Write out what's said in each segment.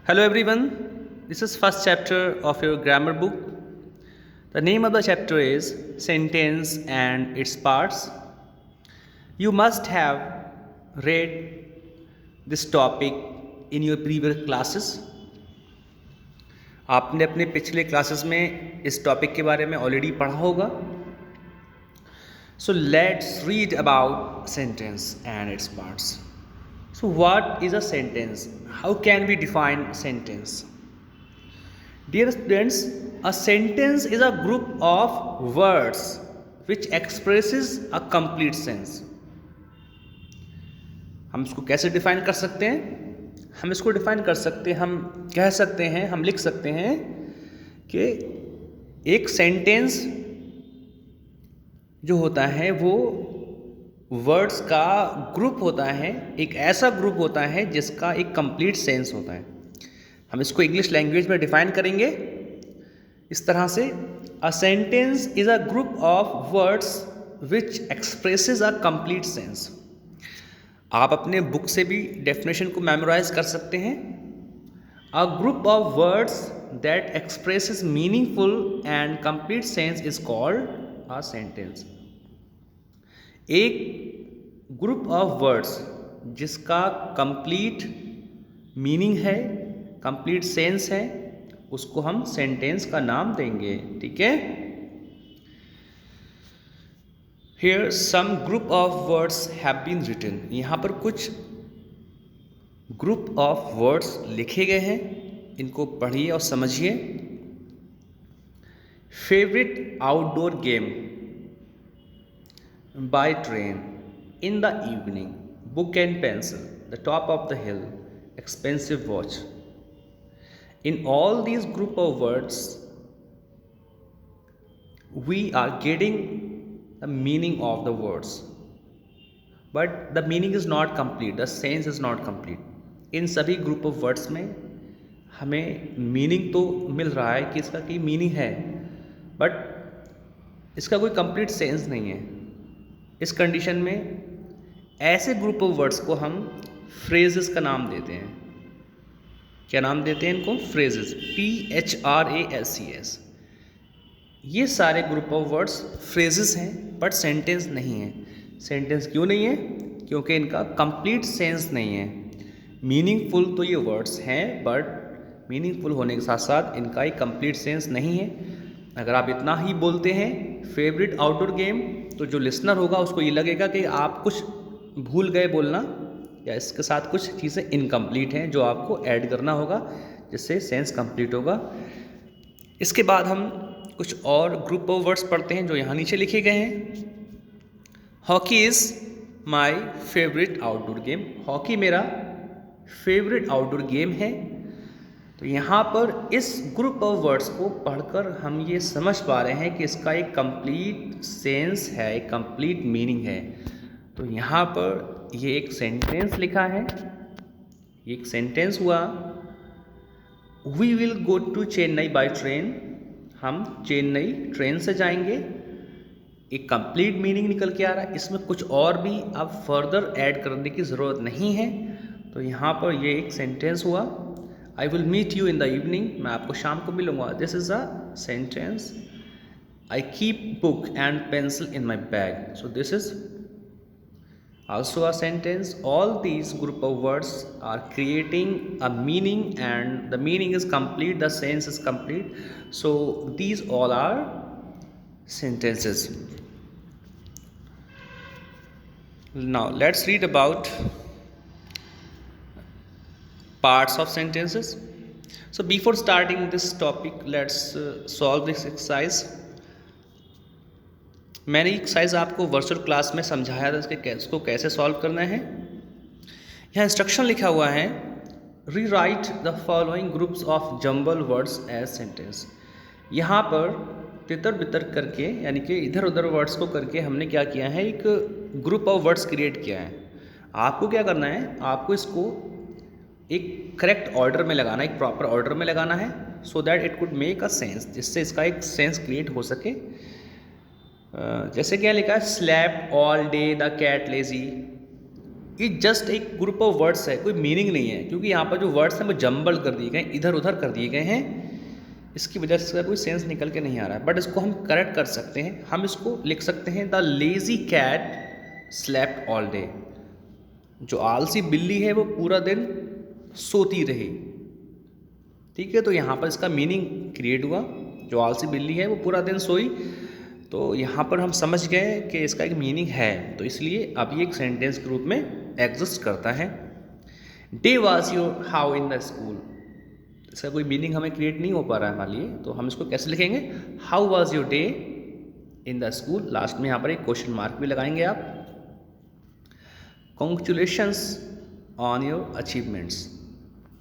Hello everyone, this is first chapter of your grammar book. The name of the chapter is Sentence and its Parts. You must have read this topic in your previous classes. आपने अपने पिछले classes में इस topic के बारे में already पढ़ा होगा. So let's read about sentence and its parts. So what is a sentence? How can we define sentence? Dear students, a sentence is a group of words which expresses a complete sense. हम इसको कैसे define कर सकते हैं? हम इसको define कर सकते हैं, हम कह सकते हैं, हम लिख सकते हैं कि एक सेंटेंस जो होता है वो वर्ड्स का ग्रुप होता है, एक ऐसा ग्रुप होता है जिसका एक कंप्लीट सेंस होता है. हम इसको इंग्लिश लैंग्वेज में डिफाइन करेंगे इस तरह से, a sentence is a group of words which expresses a complete sense. आप अपने बुक से भी डेफिनेशन को मेमोराइज कर सकते हैं. A group of words that expresses meaningful and complete sense is called a sentence. एक ग्रुप ऑफ वर्ड्स जिसका कंप्लीट मीनिंग है, कंप्लीट सेंस है, उसको हम सेंटेंस का नाम देंगे. ठीक है. Here some group of words have been written. यहाँ पर कुछ ग्रुप ऑफ वर्ड्स लिखे गए हैं, इनको पढ़िए और समझिए. Favourite outdoor game by train, in the evening, book and pencil, the top of the hill, expensive watch. In all these group of words, we are getting the meaning of the words, but the meaning is not complete, the sense is not complete. इन सभी group of words में हमें meaning तो मिल रहा है कि इसका कोई meaning है, बट इसका कोई कंप्लीट सेंस नहीं है. इस कंडीशन में ऐसे ग्रुप ऑफ वर्ड्स को हम फ्रेजेस का नाम देते हैं. क्या नाम देते हैं इनको? फ्रेजेस. PHRASES. ये सारे ग्रुप ऑफ वर्ड्स फ्रेजेस हैं बट सेंटेंस नहीं है. सेंटेंस क्यों नहीं है? क्योंकि इनका कंप्लीट सेंस नहीं है. मीनिंगफुल तो ये वर्ड्स हैं बट मीनिंगफुल होने के साथ साथ इनका एक कंप्लीट सेंस नहीं है. अगर आप इतना ही बोलते हैं फेवरेट आउटडोर गेम, तो जो लिसनर होगा उसको ये लगेगा कि आप कुछ भूल गए बोलना, या इसके साथ कुछ चीज़ें इनकम्प्लीट हैं जो आपको ऐड करना होगा जिससे सेंस कंप्लीट होगा. इसके बाद हम कुछ और ग्रुप ऑफ वर्ड्स पढ़ते हैं जो यहाँ नीचे लिखे गए हैं. Hockey is my favourite outdoor game. Hockey मेरा फेवरेट आउटडोर गेम है. तो यहाँ पर इस ग्रुप ऑफ वर्ड्स को पढ़कर हम ये समझ पा रहे हैं कि इसका एक कंप्लीट सेंस है, एक कंप्लीट मीनिंग है. तो यहाँ पर ये एक सेंटेंस लिखा है, एक सेंटेंस हुआ. We will go to Chennai by train. हम चेन्नई ट्रेन से जाएंगे. एक कंप्लीट मीनिंग निकल के आ रहा है. इसमें कुछ और भी अब फर्दर ऐड करने की ज़रूरत नहीं है. तो यहाँ पर ये एक सेंटेंस हुआ. I will meet you in the evening. मैं आपको शाम को मिलूंगा. This is a sentence. I keep book and pencil in my bag. So this is also a sentence. All these group of words are creating a meaning and the meaning is complete, the sense is complete. So these all are sentences. Now let's read about parts of sentences. So before starting this topic, let's solve this exercise. मैंने exercise आपको virtual class में समझाया था इसको कैसे solve करना है. यहाँ इंस्ट्रक्शन लिखा हुआ है, rewrite the following groups of jumble words as sentence. यहाँ पर तितर बितर करके, यानी कि इधर उधर वर्ड्स को करके हमने क्या किया है, एक ग्रुप ऑफ वर्ड्स क्रिएट किया है. आपको क्या करना है, आपको इसको एक करेक्ट ऑर्डर में लगाना है, एक प्रॉपर ऑर्डर में लगाना है, so that it could make a sense, जिससे इसका एक सेंस क्रिएट हो सके. जैसे क्या लिखा है, slept all day the cat lazy. ये जस्ट एक ग्रुप ऑफ वर्ड्स है, कोई मीनिंग नहीं है, क्योंकि यहाँ पर जो वर्ड्स हैं वो जम्बल कर दिए गए, इधर उधर कर दिए गए हैं, इसकी वजह से इसका कोई सेंस निकल के नहीं आ रहा है। बट इसको हम करेक्ट कर सकते हैं, हम इसको लिख सकते हैं the lazy cat slept all day. जो आलसी बिल्ली है वो पूरा दिन सोती रही। ठीक है, तो यहाँ पर इसका मीनिंग क्रिएट हुआ, जो आलसी बिल्ली है वो पूरा दिन सोई। तो यहाँ पर हम समझ गए कि इसका एक मीनिंग है, तो इसलिए अब ये एक सेंटेंस के रूप में एग्जिस्ट करता है। Day was your how in the school, इसका कोई मीनिंग हमें क्रिएट नहीं हो पा रहा है हमारे लिए, तो हम इसको कैसे लिखेंगे, how was your day in the school. Last में यहाँ पर एक क्वेश्चन मार्क भी लगाएंगे आप। कॉन्ग्रेचुलेशंस ऑन योर अचीवमेंट्स,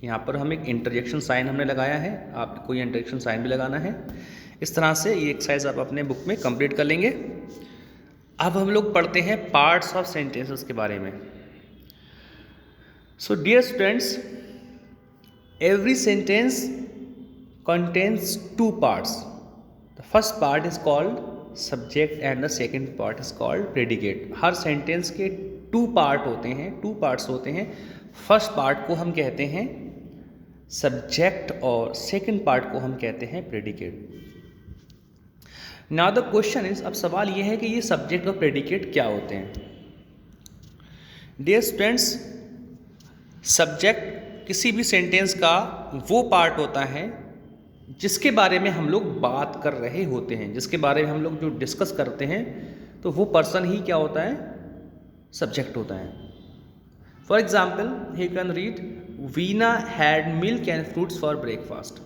यहाँ पर हम एक इंटरजेक्शन साइन हमने लगाया है, आप कोई इंटरजेक्शन साइन भी लगाना है। इस तरह से ये एक्सरसाइज आप अपने बुक में कंप्लीट कर लेंगे। अब हम लोग पढ़ते हैं पार्ट्स ऑफ सेंटेंसेस के बारे में। So dear students, every sentence contains two parts. The first part is called subject and the second part is called predicate. Her sentence के टू पार्ट होते हैं, टू पार्ट्स होते हैं। फर्स्ट पार्ट को हम कहते हैं सब्जेक्ट और सेकंड पार्ट को हम कहते हैं predicate. Now the question is, अब सवाल यह है कि ये सब्जेक्ट और प्रेडिकेट क्या होते हैं। डियर स्टूडेंट्स, सब्जेक्ट किसी भी सेंटेंस का वो पार्ट होता है जिसके बारे में हम लोग बात कर रहे होते हैं, जिसके बारे में हम लोग जो डिस्कस करते हैं, तो वो पर्सन ही क्या होता है, सब्जेक्ट होता है। For example he can read, Veena had milk and fruits for breakfast.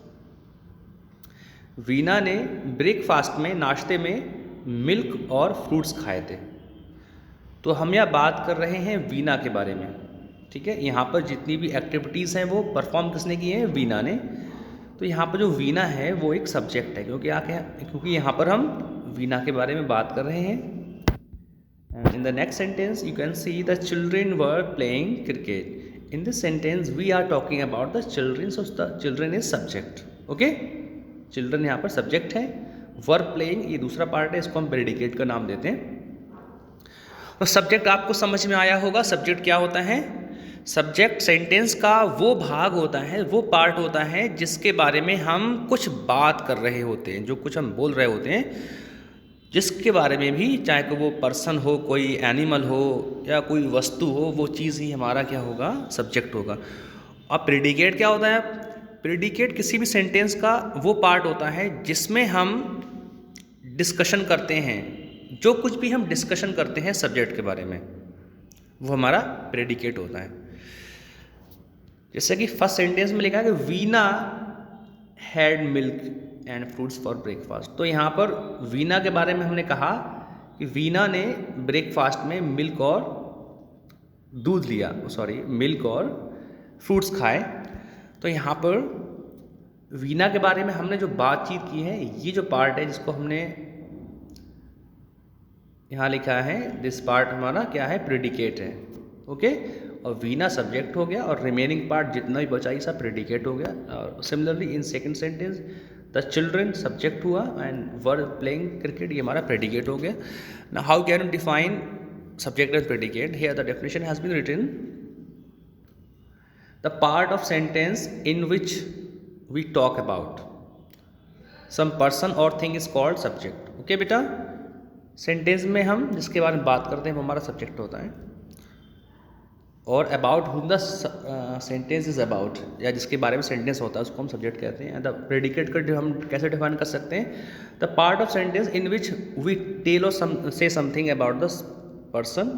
Veena ने ब्रेकफास्ट में, नाश्ते में मिल्क और फ्रूट्स खाए थे। तो हम यहाँ बात कर रहे हैं वीना के बारे में। ठीक है, यहाँ पर जितनी भी एक्टिविटीज़ हैं वो परफॉर्म किसने की हैं, वीना ने। तो यहाँ पर जो वीना है वो एक सब्जेक्ट है, क्योंकि यहाँ पर हम वीना के बारे में बात कर रहे हैं। In the next sentence you can see the children were playing cricket. In this sentence we are talking about the children, so the children is subject. Okay, children यहाँ पर सब्जेक्ट है, वर प्लेइंग ये दूसरा part है, इसको हम predicate का नाम देते हैं। तो सब्जेक्ट आपको समझ में आया होगा, सब्जेक्ट क्या होता है। सब्जेक्ट सेंटेंस का वो भाग होता है, वो पार्ट होता है जिसके बारे में हम कुछ बात कर रहे होते हैं, जो कुछ हम बोल रहे होते हैं, जिसके बारे में भी, चाहे कि वो पर्सन हो, कोई एनिमल हो या कोई वस्तु हो, वो चीज़ ही हमारा क्या होगा, सब्जेक्ट होगा। अब प्रेडिकेट क्या होता है, प्रेडिकेट किसी भी सेंटेंस का वो पार्ट होता है जिसमें हम डिस्कशन करते हैं, जो कुछ भी हम डिस्कशन करते हैं सब्जेक्ट के बारे में, वो हमारा प्रेडिकेट होता है। जैसे कि फर्स्ट सेंटेंस में लिखा है कि Veena had milk and fruits for breakfast. तो यहाँ पर वीना के बारे में हमने कहा कि वीना ने ब्रेकफास्ट में मिल्क और दूध लिया, मिल्क और फ्रूट्स खाए। तो यहाँ पर वीना के बारे में हमने जो बातचीत की है, ये जो पार्ट है जिसको हमने यहाँ लिखा है, दिस पार्ट हमारा क्या है, प्रेडिकेट है। ओके, और वीना सब्जेक्ट हो गया और रिमेनिंग पार्ट जितना भी बचा ये सब प्रेडिकेट हो गया। और similarly in second sentence the children subject हुआ एंड वर प्लेइंग क्रिकेट, ये हमारा प्रेडिकेट हो गया। Now how can you define subject and predicate? Here the definition has been written, the part of sentence in which we talk about some person or thing is called subject. Okay बेटा, sentence में हम जिसके बारे में बात करते हैं वो हमारा सब्जेक्ट होता है, और about whom the sentence is about, या जिसके बारे में सेंटेंस होता है उसको हम सब्जेक्ट कहते हैं। द प्रेडिकेट का हम कैसे डिफाइन कर सकते हैं, the part of sentence in which we tell or say something about the person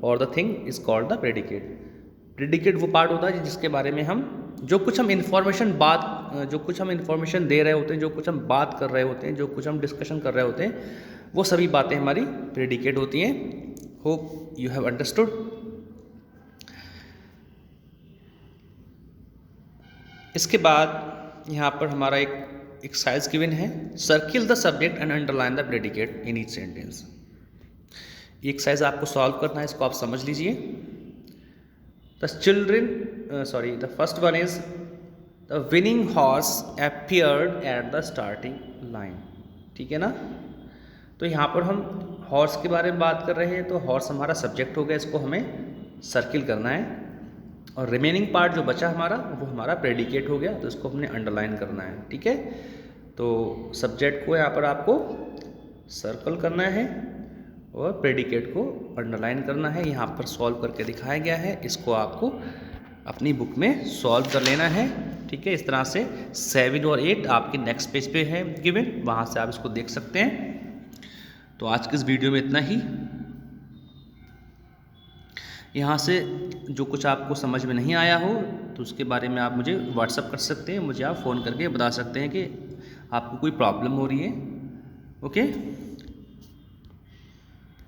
or the thing is called the predicate. Predicate वो पार्ट होता है जिसके बारे में हम जो कुछ हम इन्फॉर्मेशन दे रहे होते हैं, जो कुछ हम बात कर रहे होते हैं, जो कुछ हम डिस्कशन कर रहे होते हैं, वो सभी बातें हमारी प्रेडिकेट होती हैं। Hope you have understood. इसके बाद यहाँ पर हमारा एक एक्सरसाइज गिवन है, circle the subject and underline the predicate in each sentence. ये एक्सरसाइज आपको सॉल्व करना है, इसको आप समझ लीजिए। The first one is the winning horse appeared at the starting line. ठीक है ना, तो यहाँ पर हम हॉर्स के बारे में बात कर रहे हैं, तो हॉर्स हमारा सब्जेक्ट हो गया, इसको हमें सर्किल करना है, और रिमेनिंग पार्ट जो बचा हमारा वो हमारा प्रेडिकेट हो गया, तो इसको हमने अंडरलाइन करना है। ठीक है, तो सब्जेक्ट को यहाँ पर आपको सर्कल करना है और प्रेडिकेट को अंडरलाइन करना है। यहाँ पर सॉल्व करके दिखाया गया है, इसको आपको अपनी बुक में सॉल्व कर लेना है। ठीक है, इस तरह से 7 और 8 आपके नेक्स्ट पेज पे है गिवन, वहाँ से आप इसको देख सकते हैं। तो आज के इस वीडियो में इतना ही। यहाँ से जो कुछ आपको समझ में नहीं आया हो तो उसके बारे में आप मुझे व्हाट्सअप कर सकते हैं, मुझे आप फ़ोन करके बता सकते हैं कि आपको कोई प्रॉब्लम हो रही है। ओके।